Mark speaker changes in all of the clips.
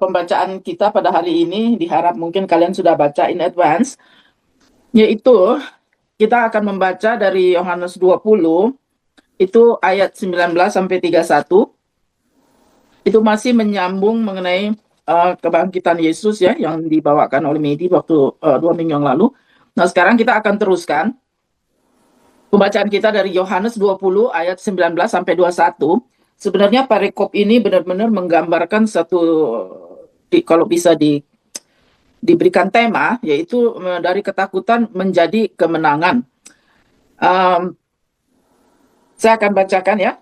Speaker 1: pembacaan kita pada hari ini diharap mungkin kalian sudah baca in advance, yaitu kita akan membaca dari Yohanes 20 itu ayat 19 sampai 31. Itu masih menyambung mengenai kebangkitan Yesus ya yang dibawakan oleh Medi waktu 2 minggu yang lalu. Nah, sekarang kita akan teruskan pembacaan kita dari Yohanes 20 ayat 19 sampai 21. Sebenarnya perikop ini benar-benar menggambarkan kalau bisa diberikan tema, yaitu dari ketakutan menjadi kemenangan. Saya akan bacakan ya.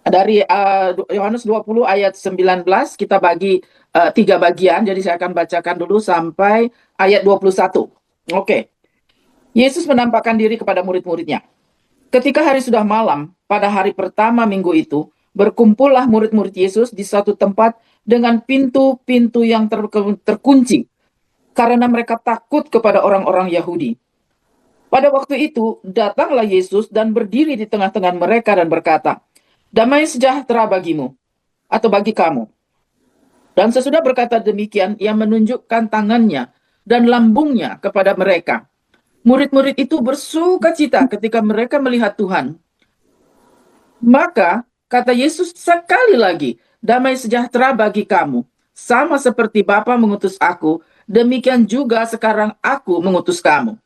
Speaker 1: Dari Yohanes 20 ayat 19 kita bagi 3 bagian. Jadi saya akan bacakan dulu sampai ayat 21. Oke. Yesus menampakkan diri kepada murid-muridnya. Ketika hari sudah malam, pada hari pertama minggu itu, berkumpullah murid-murid Yesus di suatu tempat dengan pintu-pintu yang terkunci, karena mereka takut kepada orang-orang Yahudi. Pada waktu itu, datanglah Yesus dan berdiri di tengah-tengah mereka dan berkata, "Damai sejahtera bagimu," atau bagi kamu. Dan sesudah berkata demikian, ia menunjukkan tangannya dan lambungnya kepada mereka. Murid-murid itu bersuka cita ketika mereka melihat Tuhan. Maka kata Yesus sekali lagi, "Damai sejahtera bagi kamu. Sama seperti Bapa mengutus aku, demikian juga sekarang aku mengutus kamu."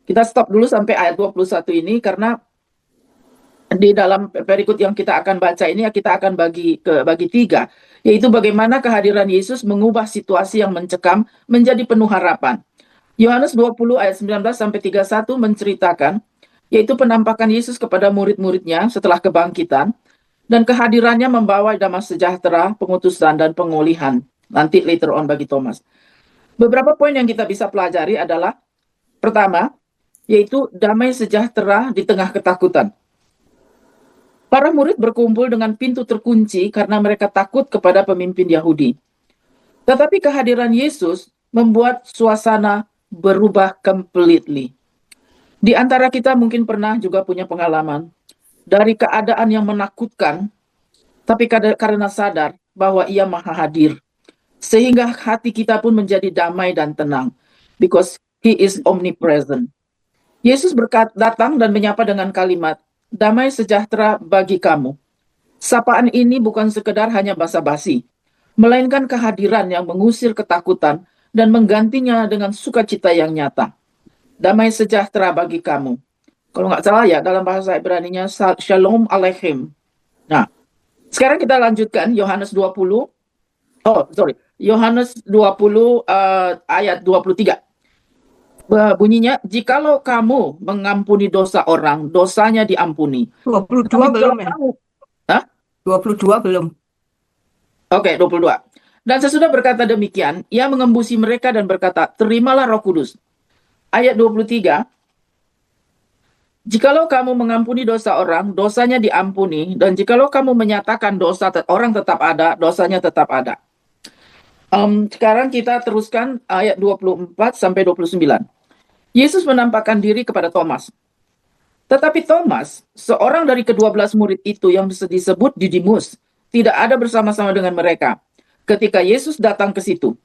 Speaker 1: Kita stop dulu sampai ayat 21 ini karena di dalam perikop yang kita akan baca ini kita akan bagi 3, yaitu bagaimana kehadiran Yesus mengubah situasi yang mencekam menjadi penuh harapan. Yohanes 20 ayat 19 sampai 31 menceritakan yaitu penampakan Yesus kepada murid-muridnya setelah kebangkitan, dan kehadirannya membawa damai sejahtera, pengutusan, dan pengulihan. Nanti later on bagi Thomas. Beberapa poin yang kita bisa pelajari adalah, pertama, yaitu damai sejahtera di tengah ketakutan. Para murid berkumpul dengan pintu terkunci karena mereka takut kepada pemimpin Yahudi. Tetapi kehadiran Yesus membuat suasana berubah completely. Di antara kita mungkin pernah juga punya pengalaman dari keadaan yang menakutkan, tapi karena sadar bahwa Ia Maha Hadir, sehingga hati kita pun menjadi damai dan tenang, because He is omnipresent. Yesus datang dan menyapa dengan kalimat, "Damai sejahtera bagi kamu." Sapaan ini bukan sekedar hanya basa-basi, melainkan kehadiran yang mengusir ketakutan dan menggantinya dengan sukacita yang nyata. Damai sejahtera bagi kamu. Kalau nggak salah ya, dalam bahasa Ibrani-nya Shalom Aleichem. Nah, sekarang kita lanjutkan Yohanes 20. Yohanes 20 ayat 23. Bunyinya, "Jikalau kamu mengampuni dosa orang, dosanya diampuni.
Speaker 2: 22
Speaker 1: Tapi
Speaker 2: belum
Speaker 1: kalau
Speaker 2: ya?
Speaker 1: kamu..." Hah?
Speaker 2: 22 belum.
Speaker 1: Oke, 22. "Dan sesudah berkata demikian, ia mengembusi mereka dan berkata, 'Terimalah Roh Kudus.'" Ayat 23, "Jikalau kamu mengampuni dosa orang, dosanya diampuni. Dan jikalau kamu menyatakan dosa orang tetap ada, dosanya tetap ada." Sekarang kita teruskan ayat 24 sampai 29. Yesus menampakkan diri kepada Thomas. Tetapi Thomas, seorang dari ke-12 murid itu yang disebut Didimus, tidak ada bersama-sama dengan mereka ketika Yesus datang ke situ.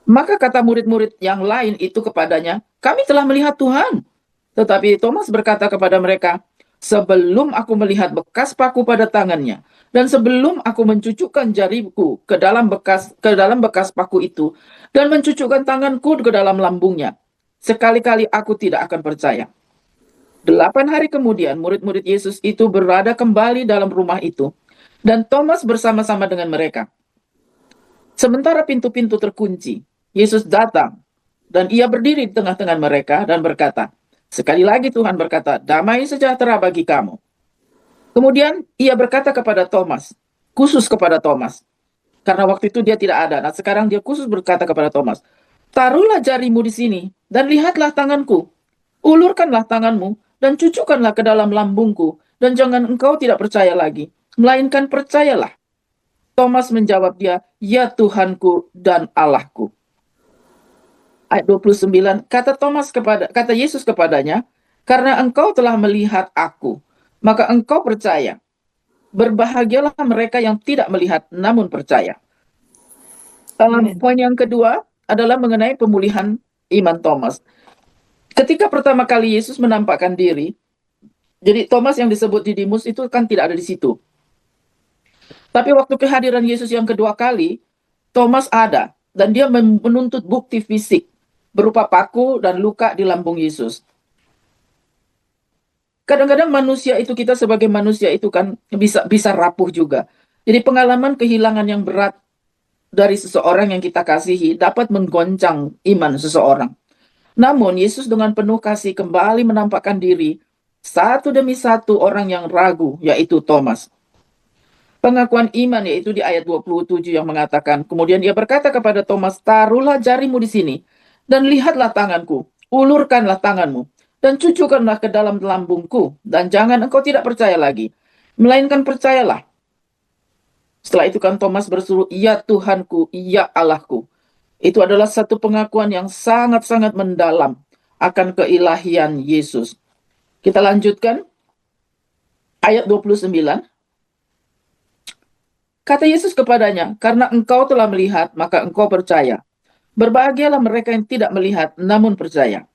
Speaker 1: Maka kata murid-murid yang lain itu kepadanya, "Kami telah melihat Tuhan." Tetapi Thomas berkata kepada mereka, "Sebelum aku melihat bekas paku pada tangannya, dan sebelum aku mencucukkan jariku ke dalam bekas paku itu, dan mencucukkan tanganku ke dalam lambungnya, sekali-kali aku tidak akan percaya." 8 hari kemudian, murid-murid Yesus itu berada kembali dalam rumah itu, dan Thomas bersama-sama dengan mereka. Sementara pintu-pintu terkunci, Yesus datang, dan ia berdiri di tengah-tengah mereka dan berkata, sekali lagi Tuhan berkata, "Damai sejahtera bagi kamu." Kemudian ia berkata kepada Thomas, khusus kepada Thomas, karena waktu itu dia tidak ada. Nah, sekarang dia khusus berkata kepada Thomas, "Taruhlah jarimu di sini, dan lihatlah tanganku. Ulurkanlah tanganmu, dan cucukkanlah ke dalam lambungku, dan jangan engkau tidak percaya lagi, melainkan percayalah." Thomas menjawab dia, "Ya Tuhanku dan Allahku." Ayat 29, kata Yesus kepadanya, "Karena engkau telah melihat aku, maka engkau percaya. Berbahagialah mereka yang tidak melihat namun percaya." Poin yang kedua adalah mengenai pemulihan iman Thomas. Ketika pertama kali Yesus menampakkan diri, jadi Thomas yang disebut Didimus itu kan tidak ada di situ. Tapi waktu kehadiran Yesus yang kedua kali, Thomas ada, dan dia menuntut bukti fisik berupa paku dan luka di lambung Yesus. Kadang-kadang manusia itu, kita sebagai manusia itu kan bisa rapuh juga. Jadi pengalaman kehilangan yang berat dari seseorang yang kita kasihi dapat menggoncang iman seseorang. Namun Yesus dengan penuh kasih kembali menampakkan diri satu demi satu orang yang ragu, yaitu Thomas. Pengakuan iman yaitu di ayat 27 yang mengatakan, kemudian ia berkata kepada Thomas, taruhlah jarimu di sini, dan lihatlah tanganku, ulurkanlah tanganmu, dan cucukkanlah ke dalam lambungku, dan jangan engkau tidak percaya lagi, melainkan percayalah. Setelah itu kan Thomas berseru, ya Tuhanku, ya Allahku. Itu adalah satu pengakuan yang sangat-sangat mendalam akan keilahian Yesus. Kita lanjutkan, ayat 29. Kata Yesus kepadanya, karena engkau telah melihat, maka engkau percaya. Berbahagialah mereka yang tidak melihat, namun percaya.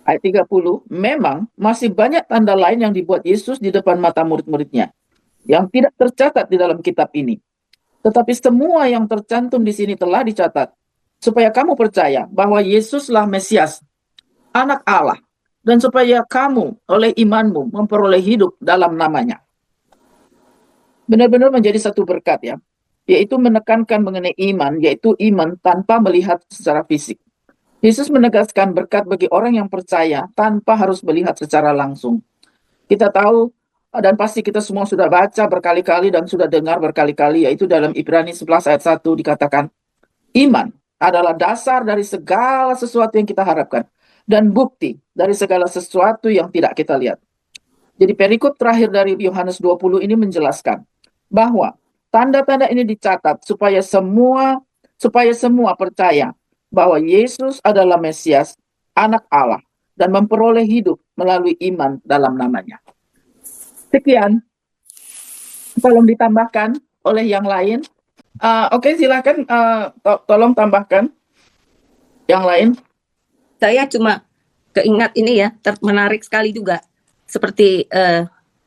Speaker 1: Ayat 30, memang masih banyak tanda lain yang dibuat Yesus di depan mata murid-muridnya, yang tidak tercatat di dalam kitab ini. Tetapi semua yang tercantum di sini telah dicatat, supaya kamu percaya bahwa Yesuslah Mesias, Anak Allah, dan supaya kamu oleh imanmu memperoleh hidup dalam namanya. Benar-benar menjadi satu berkat ya, yaitu menekankan mengenai iman, yaitu iman tanpa melihat secara fisik. Yesus menegaskan berkat bagi orang yang percaya tanpa harus melihat secara langsung. Kita tahu, dan pasti kita semua sudah baca berkali-kali dan sudah dengar berkali-kali, yaitu dalam Ibrani 11 ayat 1 dikatakan, iman adalah dasar dari segala sesuatu yang kita harapkan, dan bukti dari segala sesuatu yang tidak kita lihat. Jadi perikop terakhir dari Yohanes 20 ini menjelaskan bahwa tanda-tanda ini dicatat supaya semua percaya bahwa Yesus adalah Mesias, Anak Allah, dan memperoleh hidup melalui iman dalam namanya. Sekian, tolong ditambahkan oleh yang lain. Oke, silakan tolong tambahkan yang lain.
Speaker 2: Saya cuma keingat ini ya, menarik sekali juga. Seperti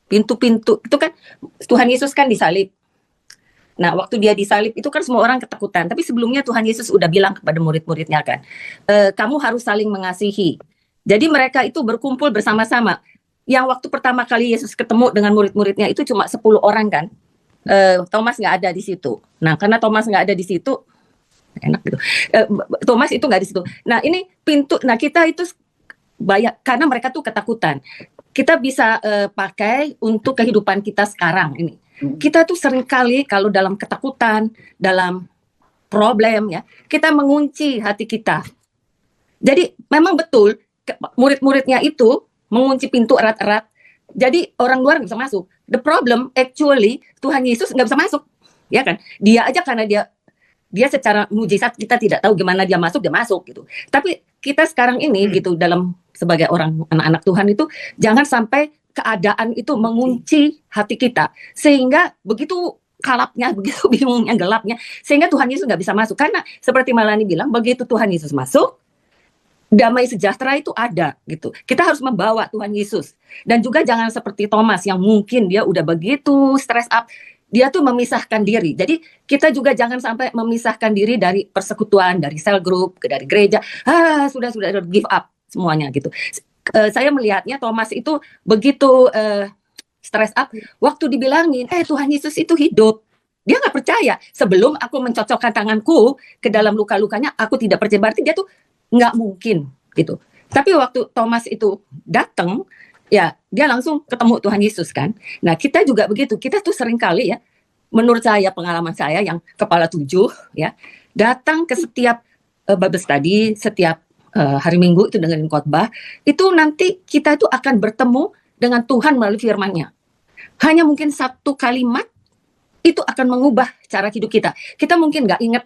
Speaker 2: pintu-pintu, itu kan Tuhan Yesus kan disalib. Nah, waktu dia disalib itu kan semua orang ketakutan. Tapi sebelumnya Tuhan Yesus udah bilang kepada murid-muridnya kan, kamu harus saling mengasihi. Jadi mereka itu berkumpul bersama-sama. Yang waktu pertama kali Yesus ketemu dengan murid-muridnya itu cuma 10 orang kan. Thomas nggak ada di situ. Nah, karena Thomas nggak ada di situ, enak gitu. Thomas itu nggak di situ. Nah, ini pintu. Nah, kita itu banyak karena mereka tuh ketakutan. Kita bisa pakai untuk kehidupan kita sekarang ini. Kita tuh seringkali kalau dalam ketakutan, dalam problem ya, kita mengunci hati kita. Jadi memang betul murid-muridnya itu mengunci pintu erat-erat. Jadi orang luar nggak bisa masuk. The problem actually Tuhan Yesus nggak bisa masuk, ya kan? Dia aja karena dia secara mujizat kita tidak tahu gimana dia masuk gitu. Tapi kita sekarang ini gitu dalam sebagai orang anak-anak Tuhan itu jangan sampai keadaan itu mengunci hati kita sehingga begitu kalapnya, begitu bingungnya, gelapnya, sehingga Tuhan Yesus nggak bisa masuk. Karena seperti Malani bilang, begitu Tuhan Yesus masuk, damai sejahtera itu ada gitu. Kita harus membawa Tuhan Yesus. Dan juga jangan seperti Thomas yang mungkin dia udah begitu stress up, dia tuh memisahkan diri. Jadi kita juga jangan sampai memisahkan diri dari persekutuan, dari cell group, dari gereja. Sudah give up semuanya gitu. Saya melihatnya Thomas itu begitu stress up waktu dibilangin Tuhan Yesus itu hidup, dia nggak percaya. Sebelum aku mencocokkan tanganku ke dalam luka-lukanya, aku tidak percaya. Berarti dia tuh nggak mungkin gitu. Tapi waktu Thomas itu datang, ya dia langsung ketemu Tuhan Yesus kan. Nah kita juga begitu. Kita tuh sering kali ya, menurut saya, pengalaman saya yang kepala 7 ya, datang ke setiap Bible study, setiap hari Minggu itu dengerin khotbah, itu nanti kita itu akan bertemu dengan Tuhan melalui firman-Nya. Hanya mungkin satu kalimat itu akan mengubah cara hidup kita. Kita mungkin nggak ingat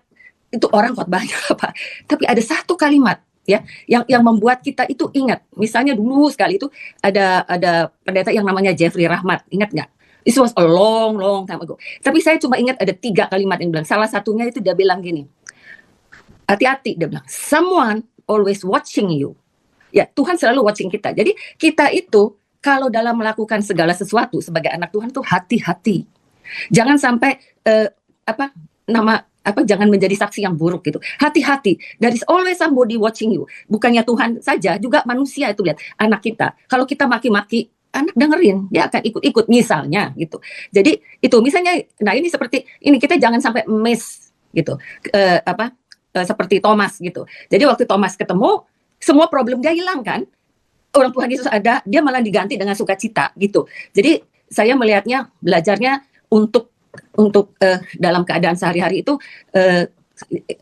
Speaker 2: itu orang khotbahnya apa, tapi ada satu kalimat ya yang membuat kita itu ingat. Misalnya dulu sekali itu ada pendeta yang namanya Jeffrey Rahmat, ingat nggak? It was a long time ago. Tapi saya cuma ingat ada 3 kalimat yang bilang. Salah satunya itu dia bilang gini, hati-hati, dia bilang, someone always watching you. Ya, Tuhan selalu watching kita. Jadi kita itu kalau dalam melakukan segala sesuatu sebagai anak Tuhan tuh hati-hati. Jangan sampai jangan menjadi saksi yang buruk gitu. Hati-hati. There is always somebody watching you. Bukannya Tuhan saja, juga manusia itu lihat anak kita. Kalau kita maki-maki, anak dengerin, dia akan ikut-ikut misalnya gitu. Jadi itu misalnya, nah ini seperti ini kita jangan sampai miss gitu. Seperti Thomas gitu. Jadi waktu Thomas ketemu, semua problem dia hilang kan. Orang Tuhan Yesus ada, dia malah diganti dengan sukacita gitu. Jadi saya melihatnya, belajarnya untuk dalam keadaan sehari-hari itu,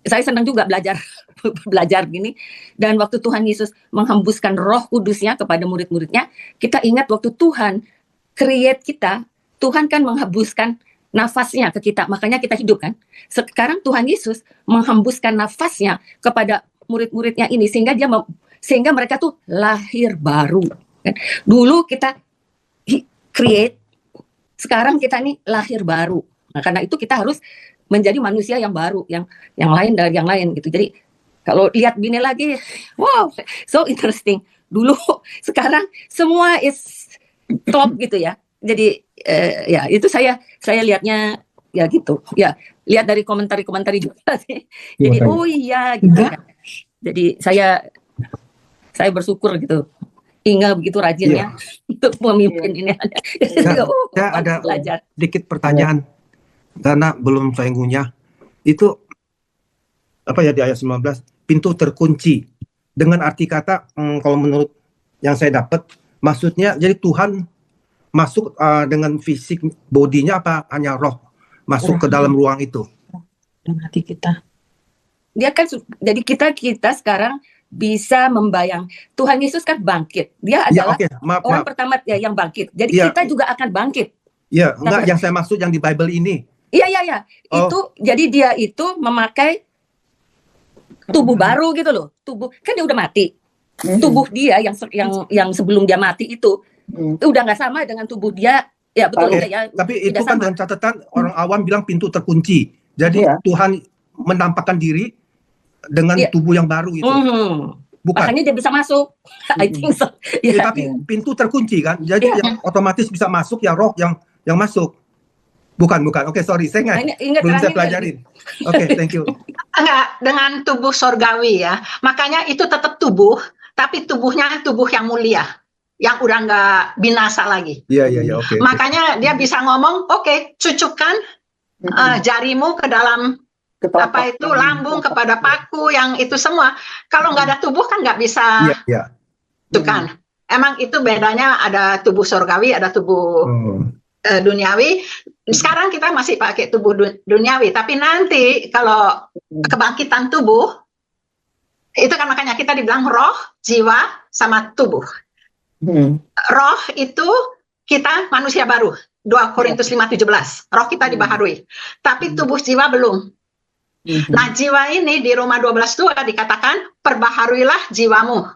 Speaker 2: saya senang juga belajar gini. Dan waktu Tuhan Yesus menghembuskan Roh Kudusnya kepada murid-muridnya, kita ingat waktu Tuhan create kita, Tuhan kan menghembuskan nafasnya ke kita, makanya kita hidup kan. Sekarang Tuhan Yesus menghembuskan nafasnya kepada murid-muridnya ini sehingga mereka tuh lahir baru. Kan? Dulu kita create, sekarang kita nih lahir baru. Nah, karena itu kita harus menjadi manusia yang baru, yang lain dari yang lain gitu. Jadi kalau lihat bini lagi, wow, so interesting. Dulu, sekarang semua is top gitu ya. Jadi ya itu saya lihatnya ya gitu. Ya lihat dari komentar juga sih. Jadi oh iya gitu kan. Jadi saya bersyukur gitu. Inga begitu rajinnya untuk memimpin ini.
Speaker 3: Saya ada
Speaker 2: belajar.
Speaker 3: Dikit pertanyaan karena belum saya ngunyah. Itu apa ya di ayat 19, pintu terkunci. Dengan arti kata kalau menurut yang saya dapat, maksudnya jadi Tuhan masuk dengan fisik bodinya apa hanya roh masuk ke dalam ruang itu?
Speaker 4: Dan hati kita.
Speaker 2: Dia kan jadi kita sekarang bisa membayang Tuhan Yesus kan bangkit. Dia adalah orang pertama ya yang bangkit. Jadi kita juga akan bangkit.
Speaker 3: Iya, enggak yang saya maksud yang di Bible ini.
Speaker 2: Iya. Itu jadi dia itu memakai tubuh baru gitu loh. Tubuh kan dia udah mati. Tubuh dia yang sebelum dia mati itu udah nggak sama dengan tubuh dia. Ya betul ya.
Speaker 3: Tapi itu kan dengan catatan orang awam bilang pintu terkunci. Jadi Tuhan menampakkan diri dengan tubuh yang baru itu. Bukan.
Speaker 2: Makanya dia bisa masuk. I think so.
Speaker 3: Tapi pintu terkunci kan. Jadi yang otomatis bisa masuk ya roh yang masuk. Bukan. Oke, sorry, saya belum saya pelajarin. Oke, thank you.
Speaker 4: Enggak, dengan tubuh sorgawi ya. Makanya itu tetap tubuh, tapi tubuhnya tubuh yang mulia, yang udah nggak binasa lagi.
Speaker 3: Iya, oke.
Speaker 4: Makanya dia bisa ngomong, oke, cucukkan jarimu ke dalam lambung kepada paku yang itu semua. Kalau nggak ada tubuh kan nggak bisa. Itu kan. Emang itu bedanya, ada tubuh sorgawi, ada tubuh duniawi. Sekarang kita masih pakai tubuh duniawi, tapi nanti kalau kebangkitan tubuh itu kan makanya kita dibilang roh, jiwa, sama tubuh. Roh itu kita manusia baru. 2 Korintus 5:17. Roh kita dibaharui. Tapi tubuh jiwa belum. Nah, jiwa ini di Roma 12:2 dikatakan perbaharuilah jiwamu.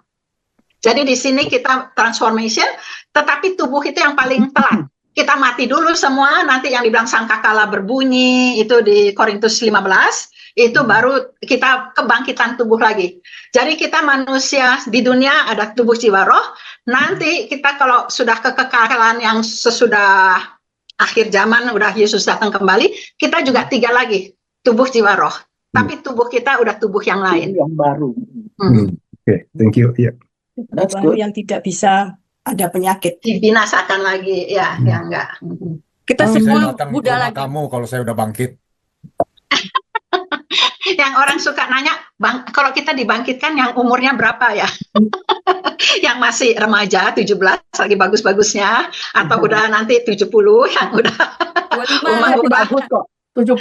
Speaker 4: Jadi di sini kita transformation, tetapi tubuh itu yang paling telat. Kita mati dulu semua, nanti yang dibilang sangkakala berbunyi itu di Korintus 15, itu baru kita kebangkitan tubuh lagi. Jadi kita manusia di dunia ada tubuh jiwa roh. Nanti kita kalau sudah kekekalan yang sesudah akhir zaman, udah Yesus datang kembali, kita juga 3 lagi. Tubuh jiwa roh, tapi tubuh kita udah tubuh yang lain,
Speaker 1: yang baru.
Speaker 3: Oke, thank you.
Speaker 5: That's good. Yang tidak bisa ada penyakit
Speaker 4: dibinasakan lagi, ya enggak.
Speaker 2: Kita semua muda lagi.
Speaker 6: Kamu kalau saya udah bangkit.
Speaker 4: Yang orang suka nanya, kalau kita dibangkitkan yang umurnya berapa ya? Yang masih remaja 17 lagi bagus-bagusnya, atau udah nanti 70 yang udah
Speaker 2: 25
Speaker 1: bagus kok. 70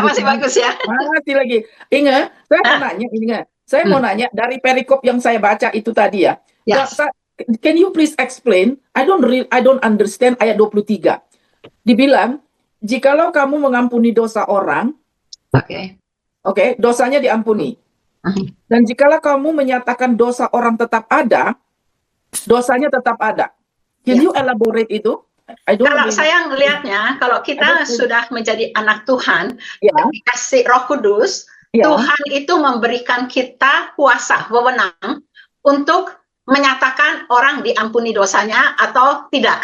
Speaker 4: masih bagus ya.
Speaker 1: Masih lagi. Ingat, saya mau nanya dari perikop yang saya baca itu tadi ya.
Speaker 4: Yes.
Speaker 1: Can you please explain? I don't understand ayat 23. Dibilang, jikalau kamu mengampuni dosa orang, Oke, dosanya diampuni. Dan jikalau kamu menyatakan dosa orang tetap ada, dosanya tetap ada. Can you elaborate itu?
Speaker 4: Kalau saya ngelihatnya, kalau kita sudah menjadi anak Tuhan, dikasih Roh Kudus,
Speaker 1: Ya.
Speaker 4: Tuhan itu memberikan kita kuasa, wewenang untuk menyatakan orang diampuni dosanya atau tidak.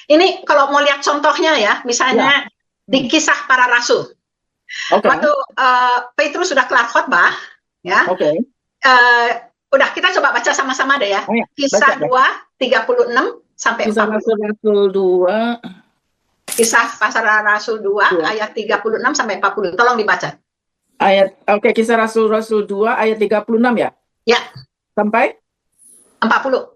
Speaker 4: Ini kalau mau lihat contohnya ya, misalnya di Kisah Para Rasul. Waktu Petrus sudah kelar khotbah, ya. Udah, kita coba baca sama-sama deh ya. Kisah 2:36 sampai 40.
Speaker 1: Kisah Rasul 2.
Speaker 4: Kisah Para Rasul 2 ayat 36 sampai 40. Tolong dibaca.
Speaker 1: Kisah Rasul 2 ayat 36 ya?
Speaker 4: Ya.
Speaker 1: Sampai
Speaker 4: 40.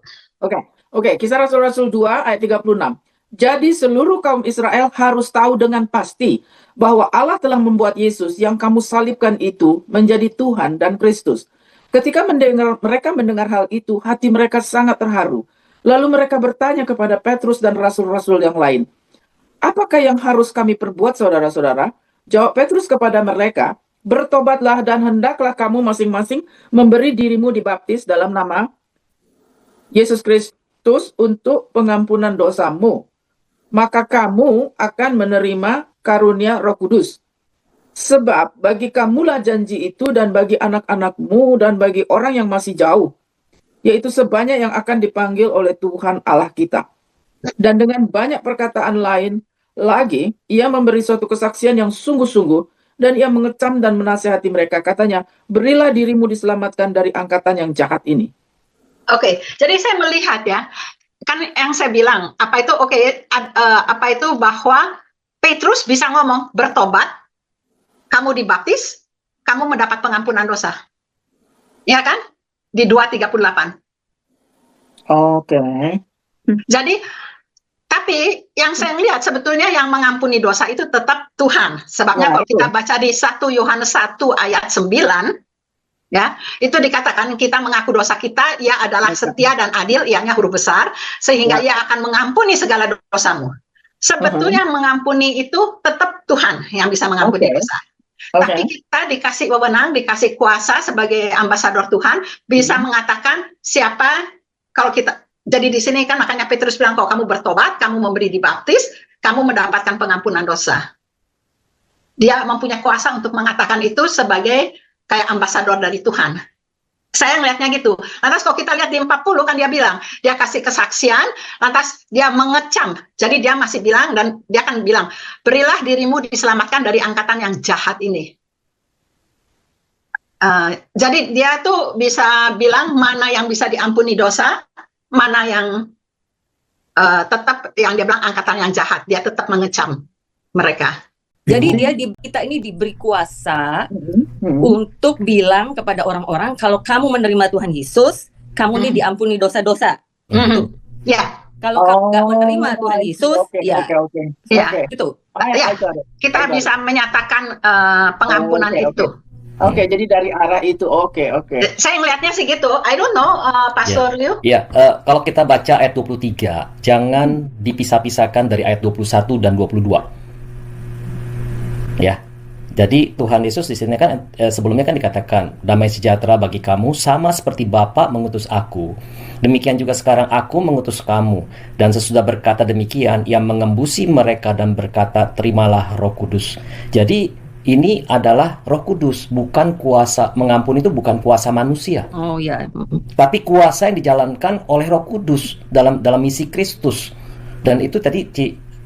Speaker 1: Oke, Kisah Rasul 2 ayat 36. Jadi seluruh kaum Israel harus tahu dengan pasti bahwa Allah telah membuat Yesus yang kamu salibkan itu menjadi Tuhan dan Kristus. Ketika mereka mendengar hal itu, hati mereka sangat terharu. Lalu mereka bertanya kepada Petrus dan rasul-rasul yang lain, apakah yang harus kami perbuat, saudara-saudara? Jawab Petrus kepada mereka, bertobatlah dan hendaklah kamu masing-masing memberi dirimu dibaptis dalam nama Yesus Kristus untuk pengampunan dosamu. Maka kamu akan menerima karunia Roh Kudus. Sebab bagi kamulah janji itu dan bagi anak-anakmu dan bagi orang yang masih jauh, yaitu sebanyak yang akan dipanggil oleh Tuhan Allah kita. Dan dengan banyak perkataan lain lagi, ia memberi suatu kesaksian yang sungguh-sungguh, dan ia mengecam dan menasihati mereka. Katanya, berilah dirimu diselamatkan dari angkatan yang jahat ini.
Speaker 4: Oke, jadi saya melihat ya, kan yang saya bilang, apa itu bahwa Petrus bisa ngomong, bertobat, kamu dibaptis, kamu mendapat pengampunan dosa. Ya kan? Di 2:38. Jadi, tapi yang saya lihat sebetulnya yang mengampuni dosa itu tetap Tuhan. Sebabnya kalau kita baca di 1 Yohanes 1 ayat 9, ya, itu dikatakan kita mengaku dosa kita, ia adalah setia dan adil, ianya huruf besar, sehingga ia akan mengampuni segala dosamu. Sebetulnya mengampuni itu tetap Tuhan yang bisa mengampuni dosa. Tapi kita dikasih wewenang, dikasih kuasa sebagai ambasador Tuhan, bisa mengatakan siapa, kalau kita, jadi di sini kan makanya Petrus bilang, kalau kamu bertobat, kamu memberi dibaptis, kamu mendapatkan pengampunan dosa. Dia mempunyai kuasa untuk mengatakan itu sebagai kayak ambasador dari Tuhan. Saya ngelihatnya gitu. Lantas kalau kita lihat di 40 kan dia bilang, dia kasih kesaksian, lantas dia mengecam. Jadi dia masih bilang, dan dia akan bilang, berilah dirimu diselamatkan dari angkatan yang jahat ini. Jadi dia tuh bisa bilang mana yang bisa diampuni dosa, mana yang tetap, yang dia bilang angkatan yang jahat. Dia tetap mengecam mereka.
Speaker 2: Jadi kita ini diberi kuasa untuk bilang kepada orang-orang, kalau kamu menerima Tuhan Yesus, kamu ini diampuni dosa-dosa.
Speaker 4: Ya.
Speaker 2: Kalau kamu nggak menerima Tuhan Yesus, gitu.
Speaker 4: Kita bisa menyatakan pengampunan itu.
Speaker 1: Jadi dari arah itu,
Speaker 4: Saya ngelihatnya sih gitu. I don't know, Pastor Liu.
Speaker 6: Kalau kita baca ayat 23, jangan dipisah-pisahkan dari ayat 21 dan 22. Ya, jadi Tuhan Yesus di sini kan sebelumnya kan dikatakan damai sejahtera bagi kamu sama seperti Bapa mengutus aku. Demikian juga sekarang aku mengutus kamu. Dan sesudah berkata demikian, ia mengembusi mereka dan berkata, terimalah Roh Kudus. Jadi ini adalah Roh Kudus, bukan kuasa mengampuni, itu bukan kuasa manusia. Tapi kuasa yang dijalankan oleh Roh Kudus dalam misi Kristus. Dan itu tadi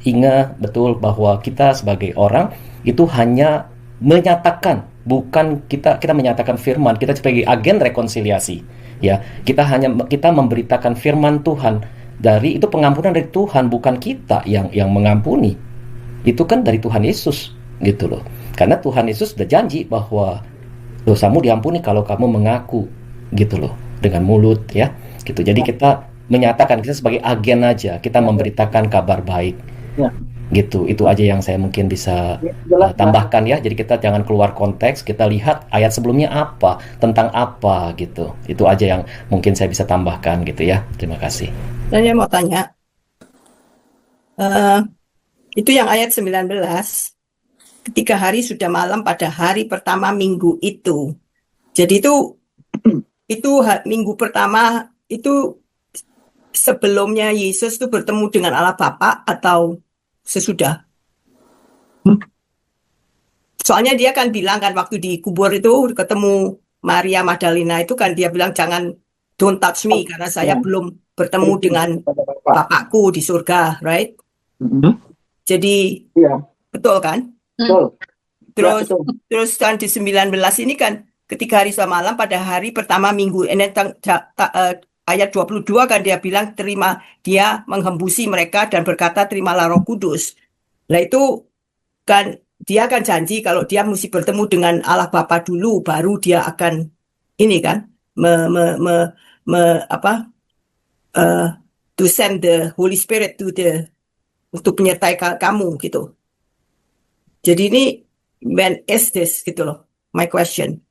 Speaker 6: ingat betul bahwa kita sebagai orang itu hanya menyatakan, bukan kita menyatakan firman, kita sebagai agen rekonsiliasi, ya. Kita memberitakan firman Tuhan, dari itu pengampunan dari Tuhan, bukan kita yang mengampuni. Itu kan dari Tuhan Yesus, gitu loh. Karena Tuhan Yesus sudah janji bahwa dosamu diampuni kalau kamu mengaku, gitu loh, dengan mulut, ya. Gitu. Jadi kita menyatakan, kita sebagai agen aja, kita memberitakan kabar baik. Gitu, itu aja yang saya mungkin bisa tambahkan ya. Jadi kita jangan keluar konteks, kita lihat ayat sebelumnya apa, tentang apa gitu. Itu aja yang mungkin saya bisa tambahkan gitu ya. Terima kasih.
Speaker 5: Saya mau tanya, itu yang ayat 19, ketika hari sudah malam pada hari pertama minggu itu. Jadi itu minggu pertama itu sebelumnya Yesus itu bertemu dengan Allah Bapa atau sesudah? Soalnya dia kan bilang kan waktu dikubur itu ketemu Maria Magdalena itu kan dia bilang jangan don't touch me karena saya belum bertemu dengan Bapakku di surga, right? Jadi
Speaker 1: Iya,
Speaker 5: betul kan?
Speaker 1: betul. Ya,
Speaker 5: Terus
Speaker 1: betul.
Speaker 5: terus kan di 19 ini kan ketika hari semalam pada hari pertama minggu ini ayat 22 kan dia bilang dia menghembusi mereka dan berkata terimalah Roh Kudus. Nah itu kan dia akan janji kalau dia mesti bertemu dengan Allah Bapa dulu baru dia akan ini kan to send the Holy Spirit untuk menyertai kamu gitu. Jadi ini when is this gitu loh, my question.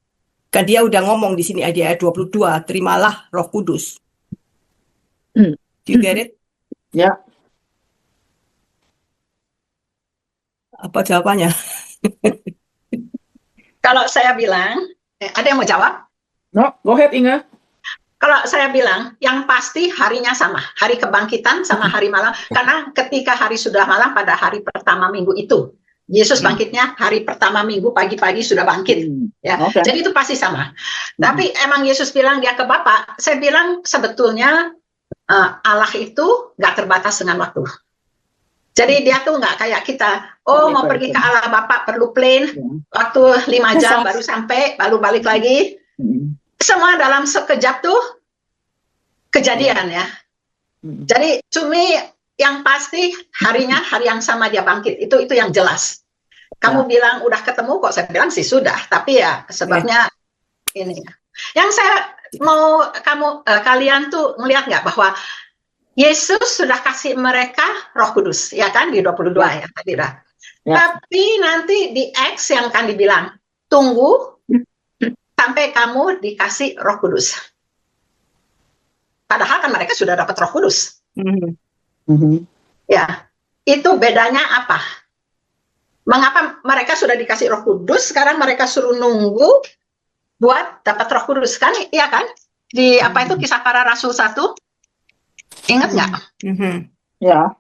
Speaker 5: Kan dia udah ngomong di sini ayat 22, terimalah Roh Kudus. Do you get it?
Speaker 1: Ya,
Speaker 5: Apa jawabannya?
Speaker 4: Kalau saya bilang, ada yang mau jawab?
Speaker 1: no, go ahead Inga.
Speaker 4: Kalau saya bilang, yang pasti harinya sama. Hari kebangkitan sama hari malam. Karena ketika hari sudah malam pada hari pertama minggu itu. Yesus bangkitnya hari pertama minggu pagi-pagi sudah bangkit. Ya.
Speaker 1: Okay.
Speaker 4: Jadi itu pasti sama. Tapi emang Yesus bilang dia ke Bapa. Saya bilang sebetulnya Allah itu nggak terbatas dengan waktu. Jadi dia tuh nggak kayak kita. Oh mau pergi ke Allah Bapa perlu plane. Waktu 5 jam baru sampai, baru balik lagi. Semua dalam sekejap tuh kejadian ya. Jadi cumi yang pasti harinya hari yang sama dia bangkit. Itu yang jelas. Kamu bilang udah ketemu kok, saya bilang sih sudah. Tapi ya sebabnya ini. Yang saya mau kalian tuh melihat nggak bahwa Yesus sudah kasih mereka Roh Kudus, ya kan di 22 ya tadi dah. Tapi nanti di Acts yang kan dibilang tunggu sampai kamu dikasih Roh Kudus. Padahal kan mereka sudah dapat Roh Kudus. Ya, itu bedanya apa? Mengapa mereka sudah dikasih Roh Kudus, sekarang mereka suruh nunggu buat dapat Roh Kudus kan? Iya kan? Di apa itu Kisah Para Rasul 1? Ingat nggak?
Speaker 1: Ya.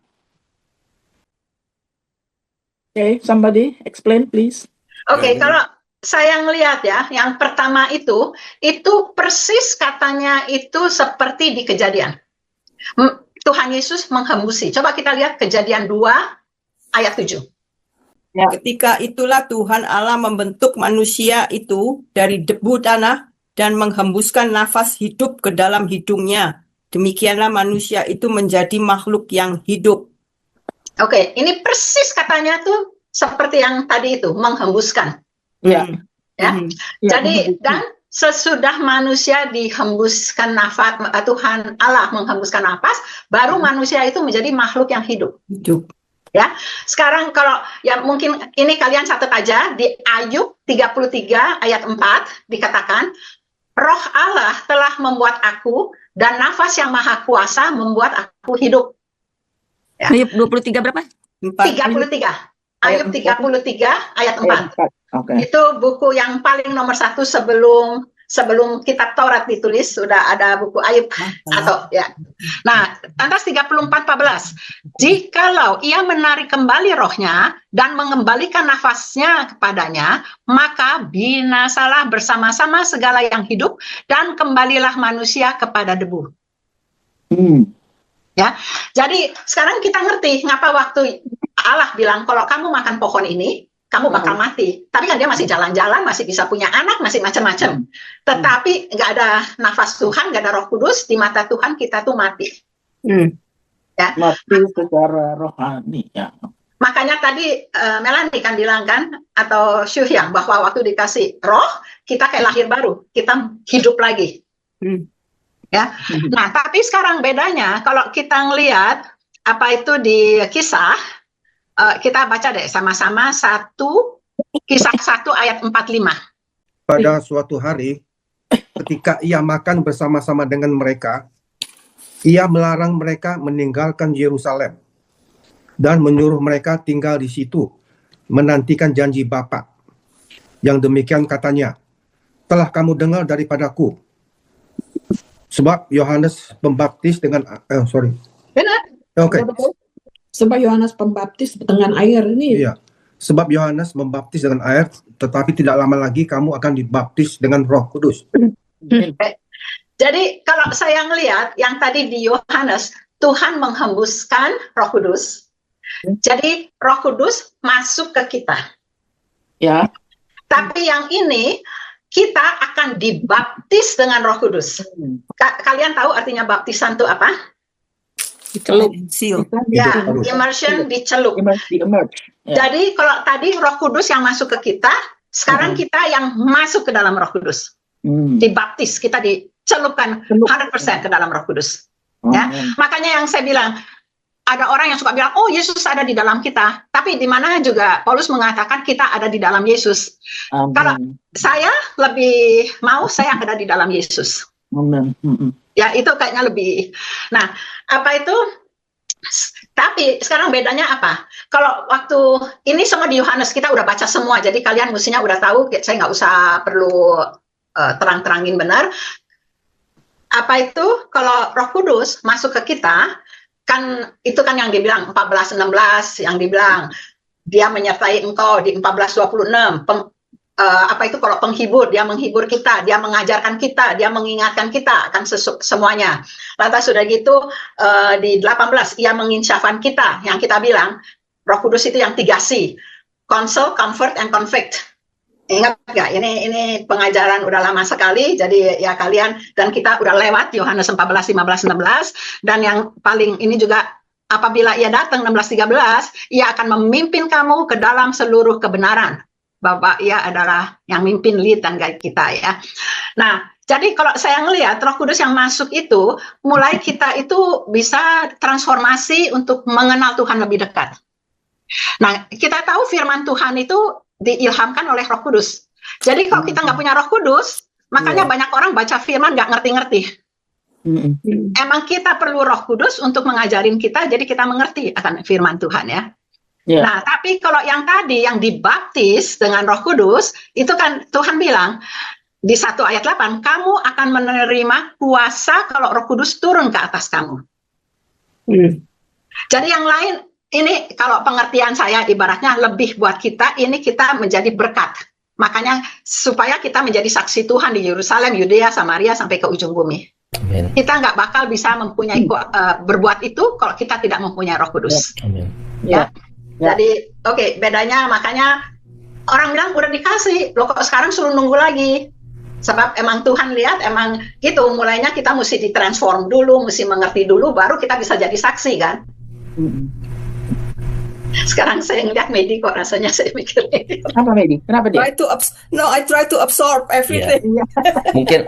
Speaker 1: Okay, somebody explain please.
Speaker 4: Oke, kalau saya ngelihat ya, yang pertama itu persis katanya itu seperti di Kejadian. Tuhan Yesus menghembusi. Coba kita lihat Kejadian 2 ayat 7.
Speaker 5: Ya. Ketika itulah Tuhan Allah membentuk manusia itu dari debu tanah dan menghembuskan nafas hidup ke dalam hidungnya. Demikianlah manusia itu menjadi makhluk yang hidup.
Speaker 4: Oke, ini persis katanya tuh seperti yang tadi itu, menghembuskan.
Speaker 1: Ya.
Speaker 4: Jadi dan sesudah manusia dihembuskan nafas, Tuhan Allah menghembuskan nafas, baru manusia itu menjadi makhluk yang hidup. Ya, sekarang kalau ya mungkin ini kalian catat aja di Ayub 33 ayat 4 dikatakan, Roh Allah telah membuat aku dan nafas yang maha kuasa membuat aku hidup. Ya.
Speaker 2: Ayub 23 berapa?
Speaker 4: 33. Ayub 33 ayat 4.
Speaker 1: Okay.
Speaker 4: Itu buku yang paling nomor 1 sebelum kitab Taurat ditulis, sudah ada buku Ayub atau ya. Nah, lantas 34:14. Jikalau ia menarik kembali rohnya dan mengembalikan nafasnya kepadanya, maka binasalah bersama-sama segala yang hidup dan kembalilah manusia kepada debu. Ya. Jadi sekarang kita ngerti ngapa waktu Allah bilang kalau kamu makan pohon ini kamu bakal mati. Tapi kan dia masih jalan-jalan, masih bisa punya anak, masih macam-macam. Tetapi nggak ada nafas Tuhan, nggak ada Roh Kudus, di mata Tuhan kita tuh mati. Ya.
Speaker 1: Mati secara rohani. Ya.
Speaker 4: Makanya tadi Melanie kan bilang kan, atau Syuhyang, bahwa waktu dikasih roh, kita kayak lahir baru, kita hidup lagi. Ya. Nah, tapi sekarang bedanya, kalau kita ngelihat apa itu di Kisah, kita baca deh sama-sama Kisah 1 ayat 45.
Speaker 3: Pada suatu hari, ketika ia makan bersama-sama dengan mereka, ia melarang mereka meninggalkan Yerusalem dan menyuruh mereka tinggal di situ, menantikan janji Bapa. Yang demikian katanya, telah kamu dengar daripadaku. Sebab Yohanes Pembaptis dengan
Speaker 4: Benar.
Speaker 3: Oke.
Speaker 7: Sebab Yohanes Pembaptis dengan air ini.
Speaker 3: Iya. sebab Yohanes membaptis dengan air, tetapi tidak lama lagi kamu akan dibaptis dengan Roh Kudus.
Speaker 4: Jadi kalau saya ngelihat yang tadi di Yohanes, Tuhan menghembuskan Roh Kudus. Jadi Roh Kudus masuk ke kita.
Speaker 1: Ya.
Speaker 4: Tapi yang ini kita akan dibaptis dengan Roh Kudus. Kalian tahu artinya baptisan itu apa?
Speaker 5: Dicelup. Seal.
Speaker 4: Ya, immersion, dicelup.
Speaker 1: Ya.
Speaker 4: Jadi kalau tadi Roh Kudus yang masuk ke kita, sekarang kita yang masuk ke dalam Roh Kudus. Dibaptis, kita dicelupkan 100% ke dalam Roh Kudus. Ya, makanya yang saya bilang, ada orang yang suka bilang, oh Yesus ada di dalam kita. Tapi di mana juga Paulus mengatakan kita ada di dalam Yesus. Kalau saya lebih mau saya ada di dalam Yesus. Ya itu kayaknya lebih. Nah, apa itu? Tapi sekarang bedanya apa? Kalau waktu ini semua di Yohanes kita udah baca semua, jadi kalian mestinya udah tahu. Saya nggak usah perlu terang-terangin benar. Apa itu? Kalau Roh Kudus masuk ke kita, kan itu kan yang dibilang 14:16, yang dibilang dia menyertai engkau di 14:26. Apa itu kalau penghibur, dia menghibur kita, dia mengajarkan kita, dia mengingatkan kita, kan semuanya. Lantas sudah gitu di 18, ia menginsafkan kita, yang kita bilang Roh Kudus itu yang 3C, console, comfort, and convict. Ingat nggak? Ini pengajaran udah lama sekali, jadi ya kalian dan kita udah lewat Yohanes 14, 15, 16, dan yang paling ini juga apabila ia datang 16-13, ia akan memimpin kamu ke dalam seluruh kebenaran. Bapak ia adalah yang mimpin, lead dan guide kita ya. Nah, jadi kalau saya ngelihat Roh Kudus yang masuk itu, mulai kita itu bisa transformasi untuk mengenal Tuhan lebih dekat. Nah, kita tahu firman Tuhan itu diilhamkan oleh Roh Kudus. Jadi kalau kita nggak punya Roh Kudus, makanya banyak orang baca firman nggak ngerti-ngerti. Emang kita perlu Roh Kudus untuk mengajarin kita, jadi kita mengerti akan firman Tuhan ya. Nah, tapi kalau yang tadi yang dibaptis dengan Roh Kudus, itu kan Tuhan bilang di 1 ayat 8, kamu akan menerima kuasa kalau Roh Kudus turun ke atas kamu. Jadi yang lain ini kalau pengertian saya ibaratnya lebih buat kita, ini kita menjadi berkat. Makanya supaya kita menjadi saksi Tuhan di Yerusalem, Yudea, Samaria sampai ke ujung bumi. Amen. Kita nggak bakal bisa mempunyai berbuat itu kalau kita tidak mempunyai Roh Kudus. Amen. Ya. Jadi oke, bedanya makanya orang bilang udah dikasih, loh kok sekarang suruh nunggu lagi. Sebab emang Tuhan lihat emang gitu, mulainya kita mesti ditransform dulu, mesti mengerti dulu, baru kita bisa jadi saksi kan. Sekarang saya ngeliat Medi kok rasanya saya mikir
Speaker 1: apa Medi? Kenapa dia?
Speaker 5: I try to absorb everything.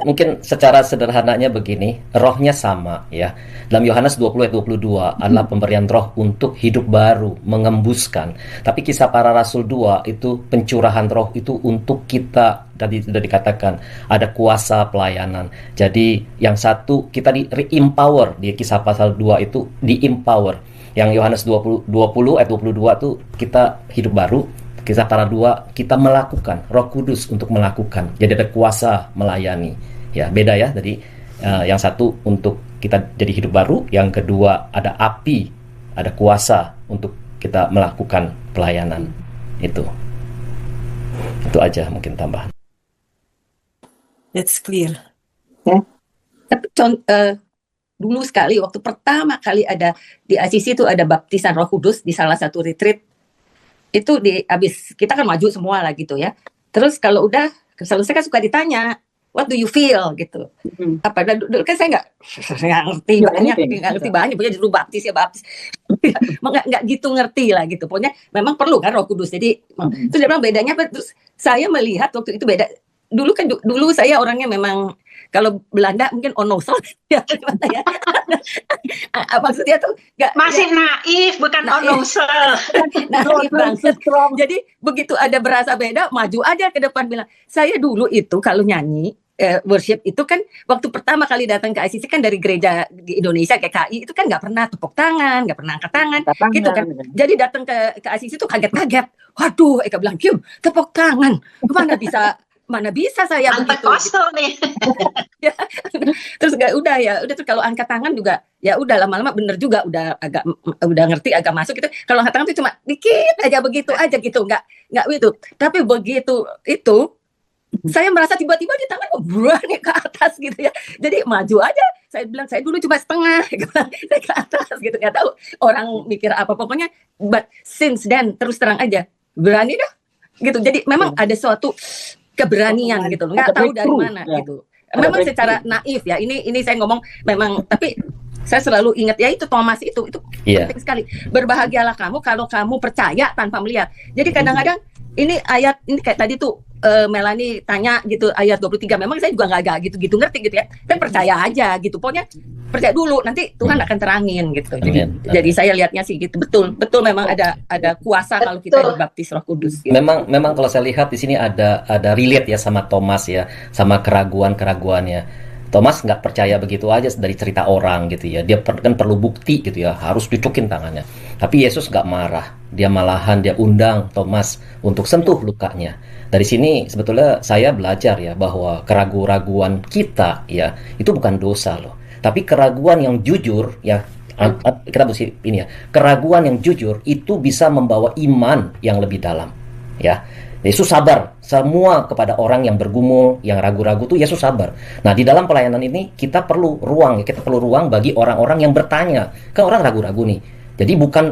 Speaker 6: Mungkin secara sederhananya begini, rohnya sama ya. Dalam Yohanes 20 ayat 22 adalah pemberian roh untuk hidup baru, mengembuskan. Tapi Kisah Para Rasul 2 itu pencurahan roh itu untuk kita, tadi sudah dikatakan ada kuasa pelayanan. Jadi yang satu kita di-empower, di Kisah Pasal 2 itu di-empower. Yang Yohanes 20 ayat 22 itu kita hidup baru. Kisah Para 2 kita melakukan, Roh Kudus untuk melakukan. Jadi ada kuasa melayani. Ya, beda ya. Jadi yang satu untuk kita jadi hidup baru, yang kedua ada api, ada kuasa untuk kita melakukan pelayanan. Itu aja mungkin tambahan.
Speaker 5: It's clear.
Speaker 2: Tapi dulu sekali waktu pertama kali ada di ACC itu ada baptisan Roh Kudus di salah satu retreat. Itu habis kita kan maju semua lah gitu ya. Terus kalau udah selesai kan suka ditanya, what do you feel gitu. Apa dulu kan saya nggak ngerti banyak, pokoknya dulu baptis nggak gitu ngerti lah gitu. Pokoknya memang perlu kan Roh Kudus. Jadi itu dia bilang bedanya apa? Terus saya melihat waktu itu beda. Dulu saya orangnya memang kalau Belanda mungkin onosel ya gimana ya. Maksudnya tuh
Speaker 4: masih naif, bukan onosel.
Speaker 2: Naif banget. Jadi begitu ada berasa beda, maju aja ke depan bilang, saya dulu itu kalau nyanyi worship itu kan waktu pertama kali datang ke ICC kan dari gereja di Indonesia KKI itu kan nggak pernah tepuk tangan, nggak pernah angkat tangan gitu kan. Jadi datang ke ICC itu kaget-kaget. Waduh, Eka bilang, "Kim, tepuk tangan. Kemana bisa mana bisa saya begitu.
Speaker 4: Antekostal nih.
Speaker 2: Ya. Terus udah terus kalau angkat tangan juga ya udah lama-lama bener juga udah ngerti agak masuk gitu. Kalau angkat tangan tuh cuma dikit aja begitu aja gitu, nggak itu. Tapi begitu itu saya merasa tiba-tiba di tangan berani ke atas gitu ya. Jadi maju aja. Saya bilang saya dulu cuma setengah, saya ke atas gitu, nggak tahu orang mikir apa. Pokoknya but since then terus terang aja berani dah gitu. Jadi memang ada suatu keberanian gitu, nggak tahu dari mana gitu. Memang secara naif ya. Ini saya ngomong memang, tapi saya selalu ingat ya itu Thomas itu penting sekali. Berbahagialah kamu kalau kamu percaya tanpa melihat. Jadi kadang-kadang ini ayat ini kayak tadi tuh Melanie tanya gitu ayat 23. Memang saya juga nggak gitu ngerti gitu ya. Tapi percaya aja gitu. Pokoknya percaya dulu, nanti Tuhan akan terangin gitu. Jadi saya lihatnya sih gitu. Betul memang ada kuasa kalau kita dibaptis Roh Kudus gitu.
Speaker 6: Memang kalau saya lihat di sini ada relate ya sama Thomas ya, sama keraguannya. Thomas nggak percaya begitu aja dari cerita orang gitu ya. Dia kan perlu bukti gitu ya, harus dicukin tangannya. Tapi Yesus nggak marah. Dia malahan dia undang Thomas untuk sentuh lukanya. Dari sini sebetulnya saya belajar ya bahwa keraguan kita ya itu bukan dosa loh. Tapi keraguan yang jujur ya, kita mesti ini ya. Keraguan yang jujur itu bisa membawa iman yang lebih dalam ya. Yesus sabar semua kepada orang yang bergumul, yang ragu-ragu tuh Yesus sabar. Nah, di dalam pelayanan ini kita perlu ruang bagi orang-orang yang bertanya. Kan orang ragu-ragu nih. Jadi bukan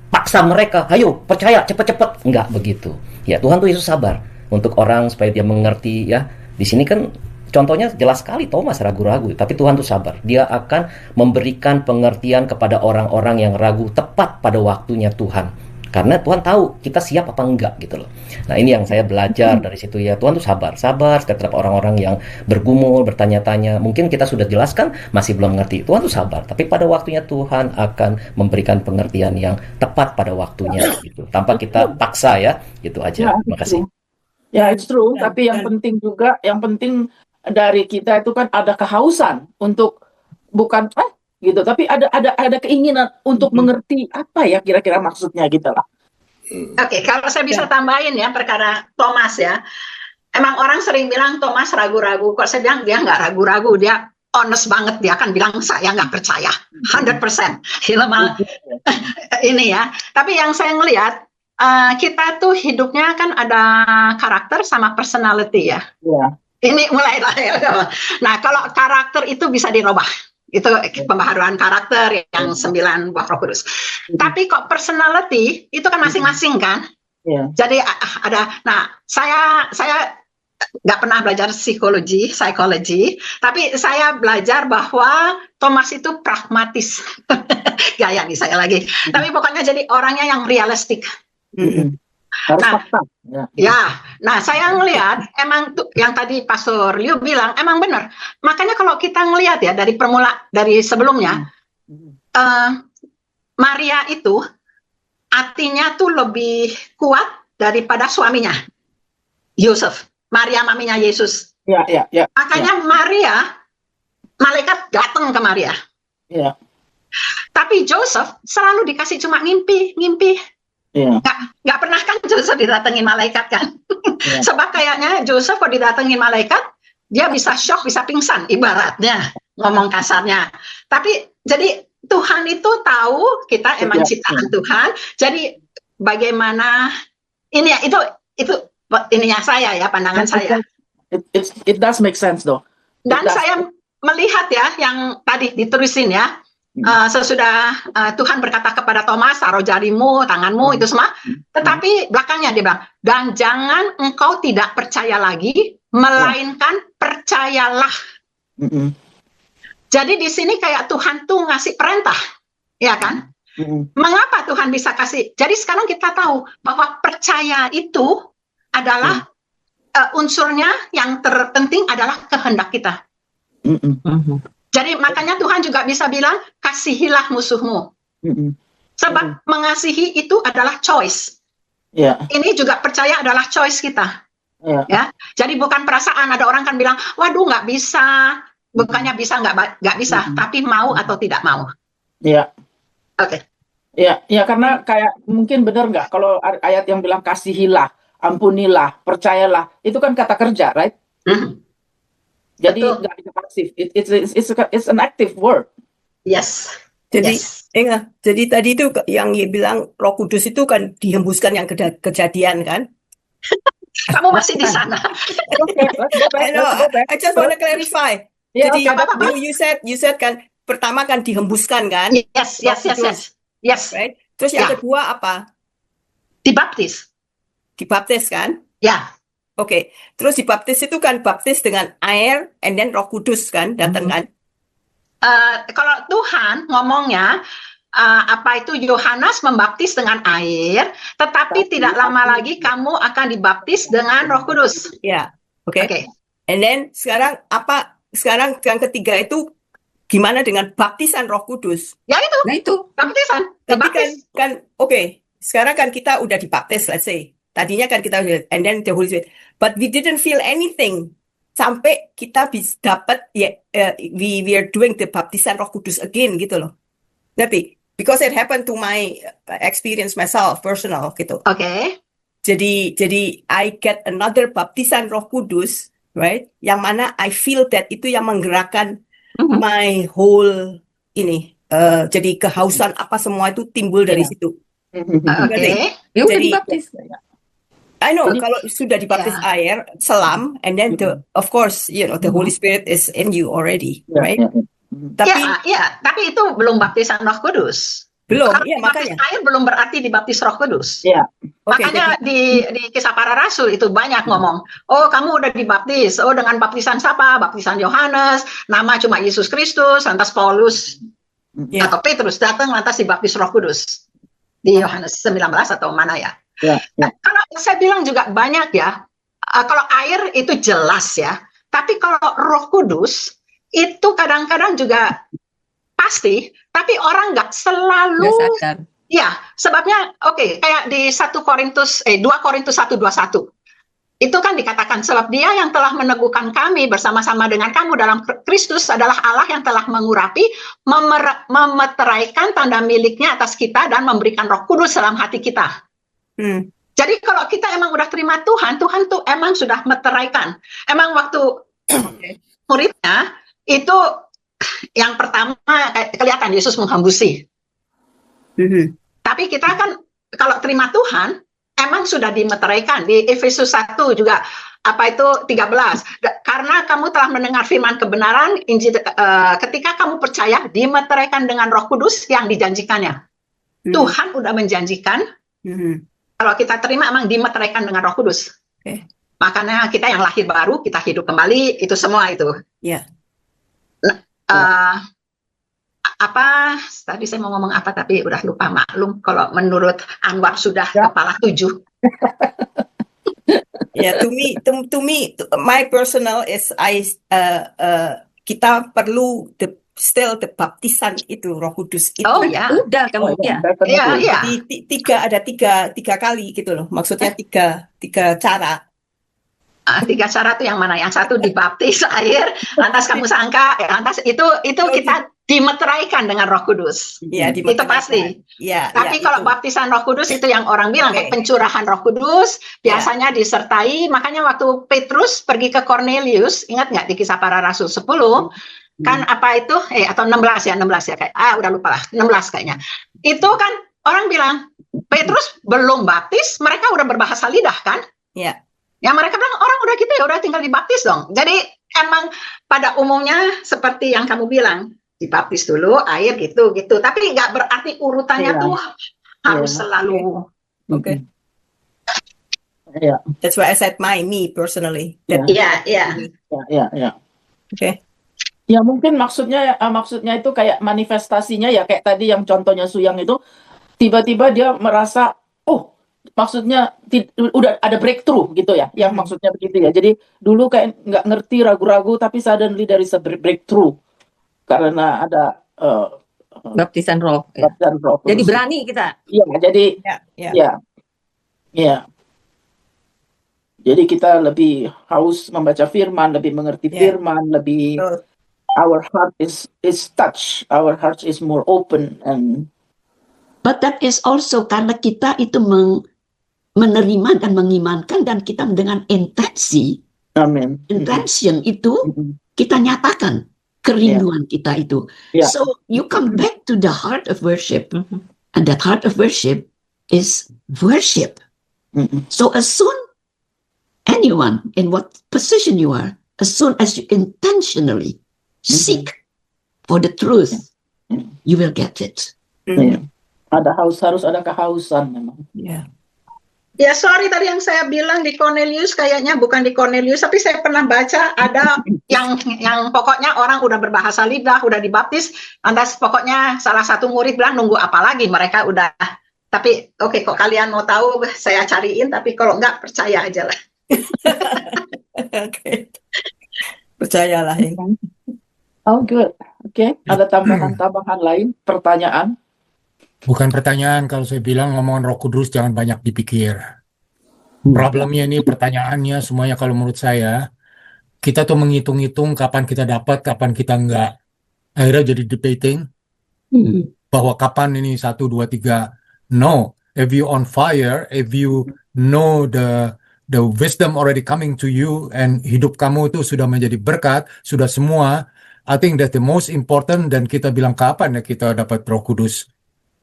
Speaker 6: paksa mereka, ayo percaya cepet-cepet, enggak begitu. Ya, Tuhan tuh Yesus sabar untuk orang supaya dia mengerti ya. Di sini kan contohnya jelas sekali Thomas ragu-ragu, tapi Tuhan tuh sabar. Dia akan memberikan pengertian kepada orang-orang yang ragu tepat pada waktunya Tuhan. Karena Tuhan tahu kita siap apa enggak gitu loh. Nah ini yang saya belajar dari situ ya. Tuhan tuh sabar terhadap orang-orang yang bergumul, bertanya-tanya. Mungkin kita sudah jelaskan masih belum ngerti. Tuhan tuh sabar. Tapi pada waktunya Tuhan akan memberikan pengertian yang tepat pada waktunya gitu. Tanpa kita paksa ya. Itu aja. Terima kasih.
Speaker 1: Ya, it's true. Tapi yang penting dari kita itu kan ada kehausan untuk bukan gitu, tapi ada keinginan untuk mengerti apa ya kira-kira maksudnya gitu lah.
Speaker 4: Oke, kalau saya bisa tambahin ya perkara Thomas ya. Emang orang sering bilang Thomas ragu-ragu. Kok saya bilang dia nggak ragu-ragu, dia honest banget, dia akan bilang saya nggak percaya 100%. Ini ya. Tapi yang saya ngelihat kita tuh hidupnya kan ada karakter sama personality ya. Ini mulailah ya. Nah, kalau karakter itu bisa dirubah. Itu pembaharuan karakter yang 9 buah Roh Kudus. Tapi kok personality itu kan masing-masing kan. Jadi ada. Nah, saya nggak pernah belajar psikologi, tapi saya belajar bahwa Thomas itu pragmatis. Gaya nih saya lagi. Tapi pokoknya jadi orangnya yang realistik. Nah saya ngelihat emang tuh yang tadi Pastor Liu bilang emang benar. Makanya kalau kita ngelihat ya dari sebelumnya, Maria itu artinya tuh lebih kuat daripada suaminya, Yosef. Maria maminya Yesus. Makanya Maria, malaikat datang ke Maria. Tapi Joseph selalu dikasih cuma ngimpi. Nggak pernah kan Joseph didatengin malaikat kan. Sebab kayaknya Joseph kalau didatengin malaikat dia bisa shock, bisa pingsan ibaratnya ngomong kasarnya. Tapi jadi Tuhan itu tahu kita emang ciptaan Tuhan. Jadi bagaimana ini ya itu ininya saya ya, pandangan saya.
Speaker 1: It does make sense though.
Speaker 4: Dan saya melihat ya yang tadi ditulisin ya. Sesudah Tuhan berkata kepada Thomas, taruh jarimu, tanganmu, itu semua. Tetapi belakangnya dia bilang, dan jangan engkau tidak percaya lagi, melainkan percayalah. Jadi di sini kayak Tuhan tuh ngasih perintah, ya kan? Mengapa Tuhan bisa kasih? Jadi sekarang kita tahu bahwa percaya itu adalah unsurnya yang terpenting adalah kehendak kita. Jadi makanya Tuhan juga bisa bilang, kasihilah musuhmu. Sebab mengasihi itu adalah choice. Ini juga percaya adalah choice kita. Ya, jadi bukan perasaan. Ada orang kan bilang, waduh nggak bisa. Bukannya bisa nggak bisa, tapi mau atau tidak mau.
Speaker 1: Oke. Ya, karena kayak mungkin benar nggak kalau ayat yang bilang kasihilah. ampunilah, percayalah. Itu kan kata kerja, right? Jadi
Speaker 4: Betul.
Speaker 1: nggak bisa pasif. It's an active word.
Speaker 4: Yes.
Speaker 5: Jadi,
Speaker 4: Yes.
Speaker 5: jadi tadi itu yang bilang Roh Kudus itu kan dihembuskan yang kejadian kan?
Speaker 4: Kamu masih di sana.
Speaker 1: Okay, let's go back.
Speaker 5: I know.
Speaker 1: Let's go back.
Speaker 5: I just want to clarify.
Speaker 1: Yeah,
Speaker 5: Jadi
Speaker 1: okay,
Speaker 5: you said kan pertama kan dihembuskan kan?
Speaker 4: Yes, yes, yes, yes. Yes.
Speaker 5: Right? Terus yang
Speaker 4: Ya.
Speaker 5: kedua apa?
Speaker 4: Dibaptis.
Speaker 5: Dibaptis kan?
Speaker 4: Ya.
Speaker 5: Oke. Terus dibaptis itu kan baptis dengan air and then Roh Kudus kan datang kan?
Speaker 4: Kalau Tuhan ngomongnya apa itu Yohanes membaptis dengan air, tetapi tidak lama lagi kamu akan dibaptis dengan Roh Kudus.
Speaker 5: Ya. Oke.
Speaker 4: Oke.
Speaker 5: And then sekarang apa? Sekarang yang ketiga itu gimana dengan baptisan Roh Kudus?
Speaker 4: Ya itu,
Speaker 2: Nah itu.
Speaker 4: baptisan.
Speaker 5: Tapi
Speaker 4: Dibaptis.
Speaker 5: kan oke. Sekarang kan kita udah dibaptis, let's say. Tadinya kan kita udah, and then the Holy Spirit. But we didn't feel anything sampai kita bisa dapat we are doing the baptisan Roh Kudus again gitu loh. Tapi because it happened to my experience myself personal gitu.
Speaker 4: Oke.
Speaker 5: Jadi I get another baptisan Roh Kudus, right? Yang mana I feel that itu yang menggerakkan my whole ini. Jadi kehausan apa semua itu timbul dari situ.
Speaker 4: Oke.
Speaker 2: Ya udah
Speaker 5: Jadi-
Speaker 2: dibaptis.
Speaker 5: I know
Speaker 1: Jadi-
Speaker 5: kalau sudah dibaptis
Speaker 4: Ya.
Speaker 5: air, selam, and then of course, the Holy Spirit is in you already, right? Tapi
Speaker 4: Ya, tapi itu belum baptisan Roh Kudus.
Speaker 5: belum,
Speaker 4: Kalau
Speaker 5: iya
Speaker 4: dibaptis
Speaker 5: makanya.
Speaker 4: air belum berarti dibaptis Roh Kudus.
Speaker 1: Yeah.
Speaker 5: Oke,
Speaker 4: Makanya di Kisah Para Rasul itu banyak ngomong, oh kamu udah dibaptis, oh dengan baptisan siapa? Baptisan Yohanes, nama cuma Yesus Kristus, lantas Paulus
Speaker 5: Ya.
Speaker 4: atau Petrus datang lantas dibaptis Roh Kudus. Di Yohanes 19 atau mana ya?
Speaker 1: Yeah.
Speaker 4: Kalau saya bilang juga banyak ya, kalau air itu jelas ya, tapi kalau Roh Kudus itu kadang-kadang juga pasti, tapi orang nggak selalu.
Speaker 2: Nggak sadar.
Speaker 4: Ya, sebabnya oke, kayak di 2 Korintus 1:21. Itu kan dikatakan sebab Dia yang telah meneguhkan kami bersama-sama dengan kamu dalam Kristus adalah Allah yang telah mengurapi, memeteraikan tanda miliknya atas kita dan memberikan Roh Kudus dalam hati kita. Jadi kalau kita emang udah terima Tuhan, Tuhan tuh emang sudah meteraikan. Emang waktu muridnya itu yang pertama kelihatan Yesus menghambusi. Tapi kita kan kalau terima Tuhan emang sudah dimeteraikan. Di Efesus 1 juga apa itu 13. Karena kamu telah mendengar firman kebenaran Injil, ketika kamu percaya dimeteraikan dengan Roh Kudus yang dijanjikannya. Tuhan udah menjanjikan kalau kita terima emang dimeteraikan dengan Roh Kudus.
Speaker 5: Oke.
Speaker 4: Makanya kita yang lahir baru, kita hidup kembali, itu semua itu.
Speaker 5: Ya.
Speaker 4: Apa tadi saya mau ngomong apa tapi udah lupa, maklum kalau menurut Anwar sudah kepala 7.
Speaker 5: Ya, to me, my personal is kita perlu still the baptisan itu Roh Kudus itu.
Speaker 4: Oh ya.
Speaker 2: Udah kamu ya.
Speaker 4: Iya.
Speaker 5: Jadi tiga kali gitu loh. Maksudnya tiga cara.
Speaker 4: 3 cara tuh yang mana? Yang satu dibaptis air, lantas kamu sangka, lantas itu kita dimeteraikan dengan Roh Kudus.
Speaker 5: Ya,
Speaker 4: Itu pasti.
Speaker 5: Ya.
Speaker 4: Tapi
Speaker 5: ya,
Speaker 4: kalau
Speaker 5: itu.
Speaker 4: baptisan Roh Kudus itu yang orang bilang kayak pencurahan Roh Kudus, biasanya disertai. Makanya waktu Petrus pergi ke Cornelius, ingat nggak di Kisah Para Rasul 10? Kan apa itu? Atau 16 ya kayak. Udah lupa lah. 16 kayaknya. Itu kan orang bilang Petrus belum baptis, mereka udah berbahasa lidah kan?
Speaker 5: Ya.
Speaker 4: Ya mereka bilang orang udah gitu ya udah tinggal dibaptis dong. Jadi emang pada umumnya seperti yang kamu bilang dibaptis dulu air gitu. Tapi nggak berarti urutannya tuh harus selalu.
Speaker 5: Oke.
Speaker 1: Yeah.
Speaker 5: That's why I said me personally.
Speaker 4: Iya.
Speaker 5: Oke.
Speaker 1: Ya mungkin maksudnya itu kayak manifestasinya ya kayak tadi yang contohnya Suyang itu tiba-tiba dia merasa maksudnya udah ada breakthrough gitu ya, yang maksudnya begitu ya. Jadi dulu kayak nggak ngerti, ragu-ragu, tapi suddenly dari breakthrough karena ada
Speaker 2: Baptisan Roh. Ya.
Speaker 1: baptisan Roh Kudus.
Speaker 2: Jadi berani kita.
Speaker 1: Iya, jadi ya. Jadi kita lebih haus membaca firman, lebih mengerti firman, lebih our heart is touched, our heart is more open and
Speaker 7: But that is also karena kita itu menerima dan mengimankan, dan kita dengan intensi,
Speaker 1: Amin.
Speaker 7: intention itu kita nyatakan kerinduan kita itu.
Speaker 1: Yeah.
Speaker 7: So you come back to the heart of worship, and that heart of worship is worship. So as soon anyone in what position you are, as soon as you intentionally seek for the truth, you will get it.
Speaker 1: Iya. Harus ada kehausan memang.
Speaker 5: Ya.
Speaker 4: Ya, sorry tadi yang saya bilang di Cornelius, kayaknya bukan di Cornelius, tapi saya pernah baca ada yang pokoknya orang udah berbahasa lidah, udah dibaptis, lantas pokoknya salah satu murid bilang nunggu apa lagi, mereka udah. Tapi oke, kok kalian mau tahu, saya cariin, tapi kalau enggak percaya aja lah.
Speaker 5: Oke. Percayalah ini.
Speaker 1: Oh, good. Oke, ada tambahan-tambahan lain, pertanyaan?
Speaker 8: Bukan pertanyaan, kalau saya bilang ngomongin Roh Kudus jangan banyak dipikir. Problemnya ini pertanyaannya semuanya kalau menurut saya, kita tuh menghitung-hitung kapan kita dapat, kapan kita enggak. Akhirnya jadi debating bahwa kapan ini 1, 2, 3. No, if you on fire, if you know the wisdom already coming to you, and hidup kamu itu sudah menjadi berkat, sudah semua, I think that's the most important. Dan kita bilang kapan ya kita dapat Roh Kudus.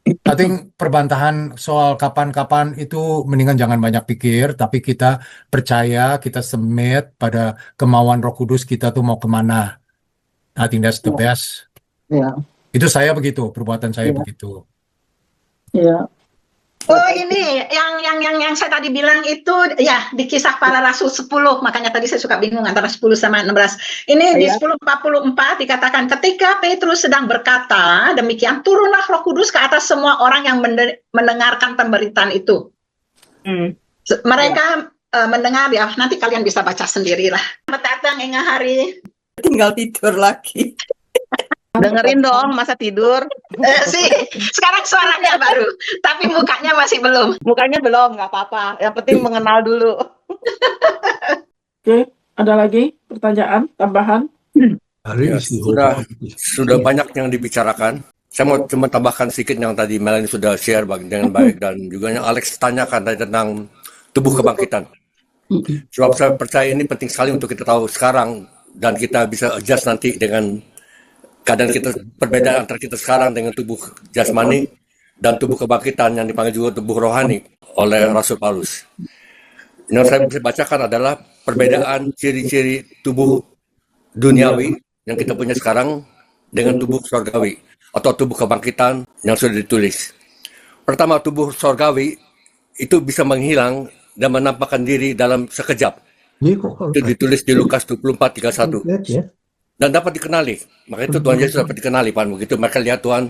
Speaker 8: I think perbantahan soal kapan-kapan itu mendingan jangan banyak pikir, tapi kita percaya, kita submit pada kemauan Roh Kudus kita tuh mau kemana. I think that's the best.
Speaker 1: Ya.
Speaker 8: Itu saya begitu, perbuatan saya begitu.
Speaker 1: Ya.
Speaker 4: Oh, ini yang saya tadi bilang itu ya di Kisah Para Rasul 10, makanya tadi saya suka bingung antara 10 sama 16. Ini di 10:44 dikatakan ketika Petrus sedang berkata demikian, turunlah Roh Kudus ke atas semua orang yang mendengarkan pemberitaan itu. Mereka mendengar, ya nanti kalian bisa baca sendirilah. Datang enggak hari
Speaker 5: Tinggal tidur lagi.
Speaker 9: Dengerin dong, masa tidur?
Speaker 4: sih sekarang suaranya baru, tapi mukanya masih belum.
Speaker 9: Mukanya belum, nggak apa-apa. Yang penting mengenal dulu.
Speaker 1: Oke, ada lagi pertanyaan tambahan?
Speaker 10: Ya, sudah banyak yang dibicarakan. Saya mau cuma tambahkan sedikit yang tadi Melanie sudah share dengan baik, dan juga yang Alex tanyakan tadi tentang tubuh kebangkitan. Sebab saya percaya ini penting sekali untuk kita tahu sekarang, dan kita bisa adjust nanti dengan keadaan kita, perbedaan antara kita sekarang dengan tubuh jasmani dan tubuh kebangkitan yang dipanggil juga tubuh rohani oleh Rasul Paulus. Yang saya bisa bacakan adalah perbedaan ciri-ciri tubuh duniawi yang kita punya sekarang dengan tubuh surgawi atau tubuh kebangkitan yang sudah ditulis. Pertama, tubuh surgawi itu bisa menghilang dan menampakkan diri dalam sekejap. Itu ditulis di Lukas 24:31. Dan dapat dikenali. Maka itu Tuhan Yesus dapat dikenali, Pak. Begitu mereka lihat Tuhan,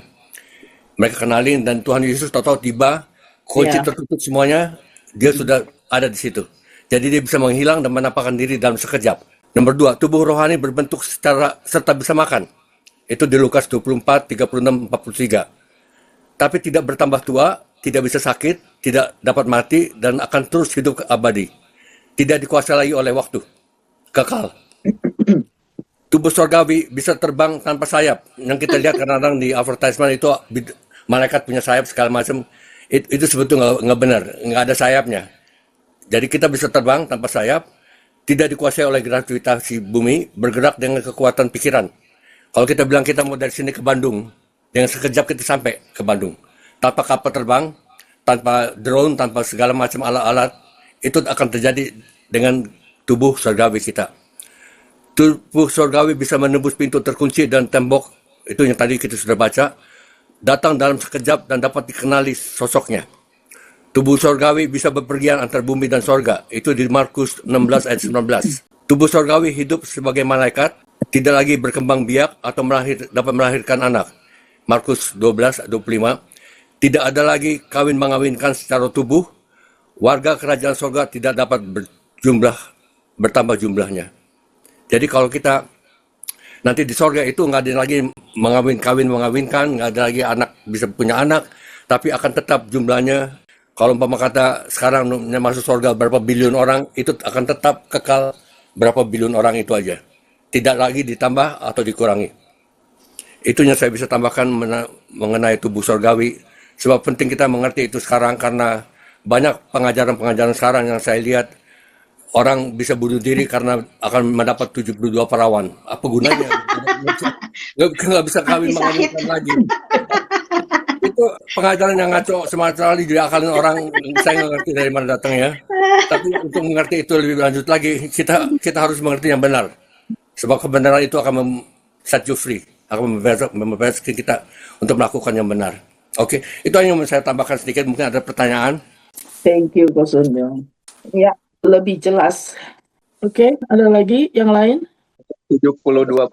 Speaker 10: mereka kenalin, dan Tuhan Yesus tahu-tahu tiba, kunci tertutup semuanya, dia sudah ada di situ. Jadi dia bisa menghilang dan menampakkan diri dalam sekejap. Nomor 2, tubuh rohani berbentuk serta bisa makan. Itu di Lukas 24, 36, 43. Tapi tidak bertambah tua, tidak bisa sakit, tidak dapat mati, dan akan terus hidup abadi. Tidak dikuasai lagi oleh waktu. Kekal. Tubuh surgawi bisa terbang tanpa sayap. Yang kita lihat kadang-kadang di advertisement itu malaikat punya sayap segala macam. Itu sebetulnya nggak benar, nggak ada sayapnya. Jadi kita bisa terbang tanpa sayap, tidak dikuasai oleh gravitasi bumi, bergerak dengan kekuatan pikiran. Kalau kita bilang kita mau dari sini ke Bandung, dengan sekejap kita sampai ke Bandung. Tanpa kapal terbang, tanpa drone, tanpa segala macam alat-alat, itu akan terjadi dengan tubuh surgawi kita. Tubuh surgawi bisa menembus pintu terkunci dan tembok, itu yang tadi kita sudah baca, datang dalam sekejap dan dapat dikenali sosoknya. Tubuh surgawi bisa bepergian antar bumi dan sorga, itu di Markus 16 ayat 19. Tubuh surgawi hidup sebagai malaikat, tidak lagi berkembang biak atau dapat melahirkan anak. Markus 12 ayat 25. Tidak ada lagi kawin mengawinkan secara tubuh, warga kerajaan sorga tidak dapat bertambah jumlahnya. Jadi kalau kita nanti di sorga itu nggak ada lagi mengawinkan, nggak ada lagi anak bisa punya anak, tapi akan tetap jumlahnya. Kalau umpama kata sekarang masuk sorga berapa bilion orang, itu akan tetap kekal berapa bilion orang itu aja. Tidak lagi ditambah atau dikurangi. Itu yang saya bisa tambahkan mengenai tubuh sorgawi. Sebab penting kita mengerti itu sekarang, karena banyak pengajaran-pengajaran sekarang yang saya lihat orang bisa bunuh diri karena akan mendapat 72 perawan. Apa gunanya? Nggak bisa kawin mengawinkan lagi. Itu pengajaran yang ngaco semacam di akalin orang. Saya nggak ngerti dari mana datangnya. Tapi untuk mengerti itu lebih lanjut lagi, kita harus mengerti yang benar. Sebab kebenaran itu akan set you free, akan membebaskan kita untuk melakukan yang benar. Oke, itu hanya yang saya tambahkan sedikit. Mungkin ada pertanyaan.
Speaker 1: Thank you, Ko Sunil. Ya, lebih jelas. Oke, ada lagi yang lain?
Speaker 11: 72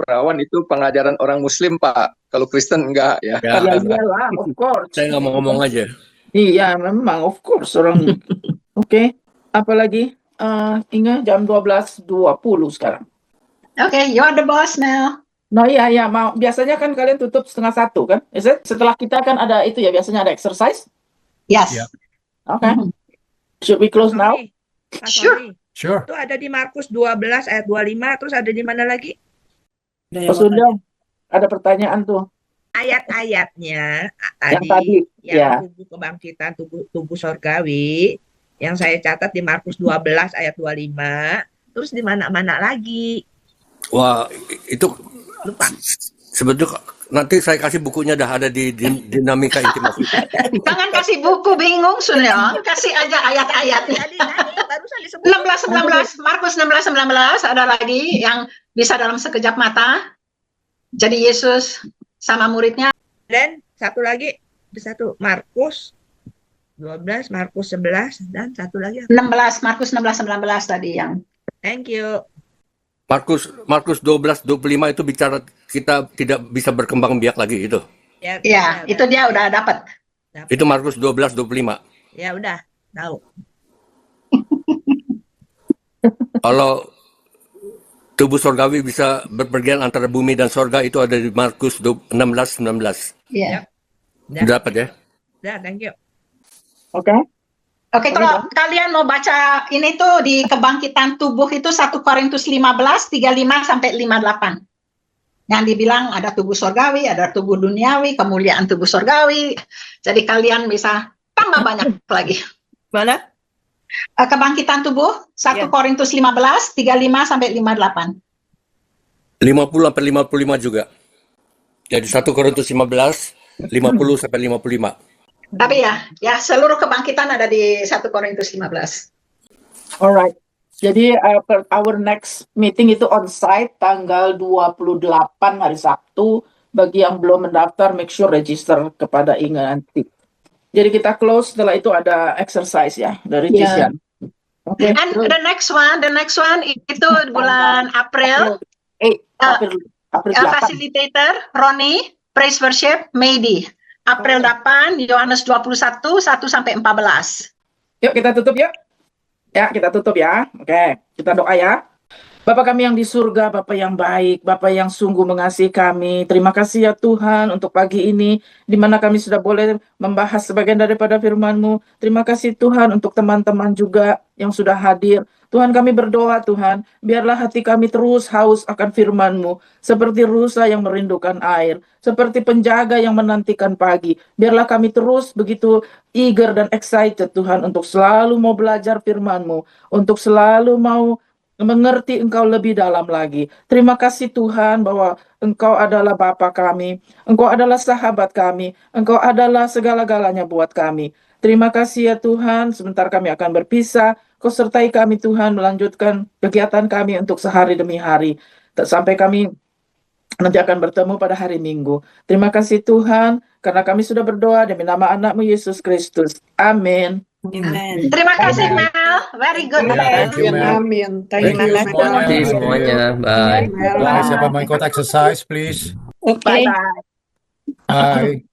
Speaker 11: perawan itu pengajaran orang Muslim, Pak. Kalau Kristen enggak ya.
Speaker 1: Ya iyalah, of course.
Speaker 10: Saya nggak mau ngomong aja.
Speaker 1: Iya, memang of course orang. Oke, apalagi? Ingat jam 12.20 sekarang.
Speaker 4: Okay, you are the boss now.
Speaker 1: Nah iya, mau. Biasanya kan kalian tutup 12:30 kan? Is it? Setelah kita kan ada itu ya, biasanya ada exercise.
Speaker 4: Yes.
Speaker 8: Yeah.
Speaker 1: Okay. Should we close now?
Speaker 4: Sure.
Speaker 8: Sure.
Speaker 9: Itu ada di Markus 12 ayat 25, terus ada di mana lagi?
Speaker 1: Ko Sunil, ada pertanyaan tuh.
Speaker 9: Ayat-ayatnya
Speaker 1: Yang tadi, ya.
Speaker 9: tubuh kebangkitan, tubuh sorgawi, yang saya catat di Markus 12 ayat 25, terus di mana-mana lagi.
Speaker 10: Wah, itu sebetulnya nanti saya kasih bukunya, dah ada di dinamika intimasi.
Speaker 4: Jangan kasih buku bingung, Sunil. Kasih aja ayat-ayatnya.
Speaker 9: Tadi barusan disebut
Speaker 4: 19, Markus 16, ada lagi yang bisa dalam sekejap mata. Jadi Yesus sama muridnya.
Speaker 9: Dan satu lagi, Markus 12, Markus 11, dan satu lagi.
Speaker 4: 16, Markus 16, 19 tadi yang.
Speaker 9: Thank you.
Speaker 10: Markus 12:25 itu bicara kita tidak bisa berkembang biak lagi itu.
Speaker 4: Ya, itu dia udah dapat.
Speaker 10: Itu Markus 12:25.
Speaker 9: Ya udah, tahu.
Speaker 10: Kalau tubuh sorgawi bisa berpergian antara bumi dan sorga, itu ada di Markus 16:19.
Speaker 4: Iya.
Speaker 10: Dapat ya?
Speaker 9: Udah, thank you.
Speaker 1: Oke.
Speaker 4: Oke, kalau kalian mau baca ini tuh di kebangkitan tubuh itu 1 Korintus 15, 35 sampai 58. Yang dibilang ada tubuh sorgawi, ada tubuh duniawi, kemuliaan tubuh sorgawi. Jadi kalian bisa tambah banyak lagi.
Speaker 5: Mana?
Speaker 4: Kebangkitan tubuh 1 Korintus 15, 35 sampai 58.
Speaker 10: 50 sampai 55 juga. Jadi 1 Korintus 15, 50 sampai 55.
Speaker 4: Tapi ya seluruh kebangkitan ada di 1 Korintus 15.
Speaker 1: Alright. Jadi our next meeting itu on site tanggal 28 hari Sabtu. Bagi yang belum mendaftar, make sure register kepada Inga nanti. Jadi kita close, setelah itu ada exercise ya dari Cisian. Okay.
Speaker 4: And the next one itu bulan April. April 8. Facilitator Roni, Praise Worship, Maydi. April 8, Yohanes 21, 1 sampai 14.
Speaker 1: Yuk kita tutup yuk. Ya, kita tutup ya. Oke, kita doa ya. Bapa kami yang di surga, Bapa yang baik, Bapa yang sungguh mengasihi kami. Terima kasih ya Tuhan untuk pagi ini, di mana kami sudah boleh membahas sebagian daripada firman-Mu. Terima kasih Tuhan untuk teman-teman juga yang sudah hadir. Tuhan, kami berdoa Tuhan, biarlah hati kami terus haus akan firman-Mu, seperti rusa yang merindukan air, seperti penjaga yang menantikan pagi. Biarlah kami terus begitu eager dan excited Tuhan, untuk selalu mau belajar firman-Mu, untuk selalu mau mengerti Engkau lebih dalam lagi. Terima kasih Tuhan bahwa Engkau adalah Bapa kami, Engkau adalah sahabat kami, Engkau adalah segala-galanya buat kami. Terima kasih ya Tuhan, sebentar kami akan berpisah. Kau sertai kami Tuhan melanjutkan kegiatan kami untuk sehari demi hari. Sampai kami nanti akan bertemu pada hari Minggu. Terima kasih Tuhan, karena kami sudah berdoa demi nama anak-Mu Yesus Kristus. Amin.
Speaker 4: Terima kasih Mel, very good.
Speaker 5: Amin.
Speaker 8: Thank you
Speaker 6: semuanya. Bye.
Speaker 8: Siapa mau ikut exercise, please?
Speaker 5: Oke.
Speaker 8: Bye.